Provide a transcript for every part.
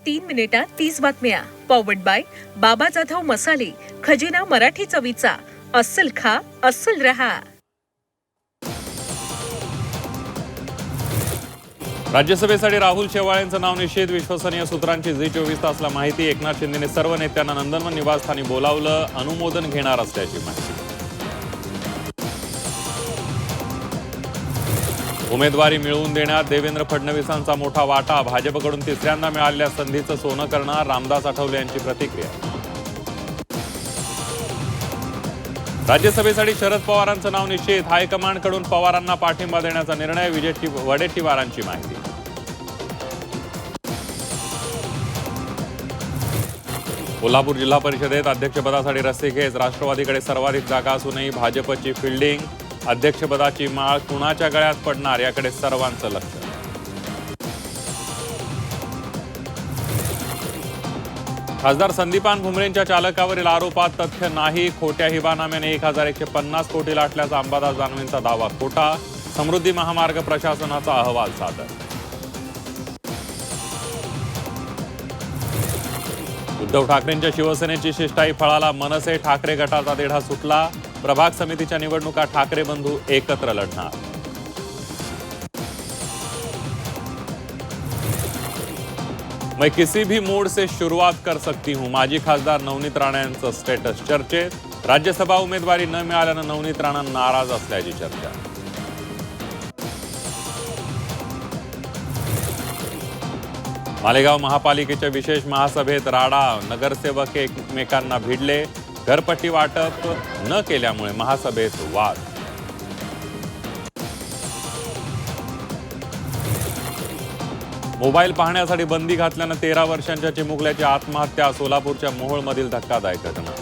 3 मिनिटात 30 बातम्या. Powered by बाबा जाधव मसाले, खजिना मराठी चवीचा. अस्सल खा, अस्सल रहा. राज्यसभेसाठी राहुल शेवाळेंचं नाव निश्चित. विश्वसनीय सूत्रांची झी24 तासला माहिती. एकनाथ शिंदेने सर्व नेत्यांना नंदनवन निवासस्थानी बोलावलं, अनुमोदन घेणार असल्याची माहिती. उमेदवारी मिळवून देण्यात देवेंद्र फडणवीसांचा मोठा वाटा. भाजपकडून तिसऱ्यांदा मिळालेल्या संधीचं सोनं करणार, रामदास आठवले यांची प्रतिक्रिया. राज्यसभेसाठी शरद पवारांचं नाव निश्चित. हायकमांडकडून पवारांना पाठिंबा देण्याचा निर्णय. विजय वडेट्टीवारांची माहिती. कोल्हापूर जिल्हा परिषदेत अध्यक्षपदासाठी रस्सीखेच. राष्ट्रवादीकडे सर्वाधिक जागा असूनही भाजपची फिल्डिंग. अध्यक्षपदाची माळ कुणाच्या गळ्यात पडणार याकडे सर्वांचं लक्ष. खासदार संदीपान भुमरेंच्या चालकावरील आरोपात तथ्य नाही. खोट्या हिबानाम्याने 1150 कोटी लाटल्याचा अंबादास दानवेंचा दावा खोटा. समृद्धी महामार्ग प्रशासनाचा अहवाल सादर. उद्धव ठाकरेंच्या शिवसेनेची शिष्टाई फळाला. मनसे ठाकरे गटाचा देढा सुटला. प्रभाग समितीच्या निवडणुका ठाकरे बंधू एकत्र लढणार. मैं किसी भी मोड से शुरुआत कर सकती हूं. माजी खासदार नवनीत राणा यांचं स्टेटस चर्चेत. राज्यसभा उमेदवारी न मिळाल्यानं नवनीत राणा नाराज असल्याची चर्चा. मालेगाव महापालिकेच्या विशेष महासभेत राडा. नगरसेवक एकमेकांना भिडले. घरपट्टी वाटप न केल्यामुळे महासभेत वाद. मोबाईल पाहण्यासाठी बंदी घातल्यानं 13 वर्षांच्या चिमुकल्याची आत्महत्या. सोलापूरच्या मोहोळमधील धक्कादायक घटना.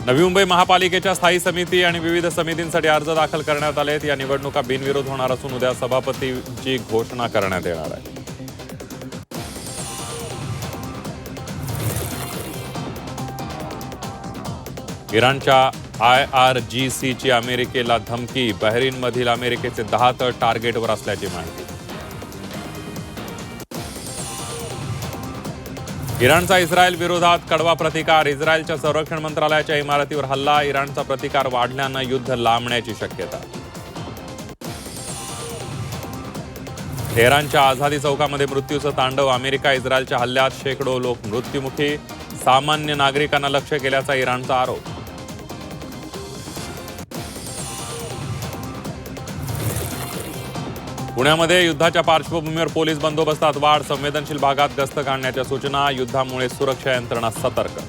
नवी मुंबई महापालिकेच्या स्थायी समिती आणि विविध समितींसाठी अर्ज दाखल करण्यात आलेत. या निवडणुका बिनविरोध होणार असून उद्या सभापतींची घोषणा करण्यात येणार आहे. इराणच्या IRGCची अमेरिकेला धमकी. बहरीनमधील अमेरिकेचे 10 तळ टार्गेटवर असल्याची माहिती. इराणचा इस्रायल विरोधात कडवा प्रतिकार. इस्रायलच्या संरक्षण मंत्रालयाच्या इमारतीवर हल्ला. इराणचा प्रतिकार वाढल्यानं युद्ध लांबण्याची शक्यता. तेहरानच्या आझादी चौकामध्ये मृत्यूचं तांडव. अमेरिका इस्रायलच्या हल्ल्यात शेकडो लोक मृत्युमुखी. सामान्य नागरिकांना लक्ष्य केल्याचा इराणचा आरोप. पुण्यामध्ये युद्धाच्या पार्श्वभूमीवर पोलीस बंदोबस्तात वाढ. संवेदनशील भागात गस्त घालण्याच्या सूचना. युद्धामुळे सुरक्षा यंत्रणा सतर्क.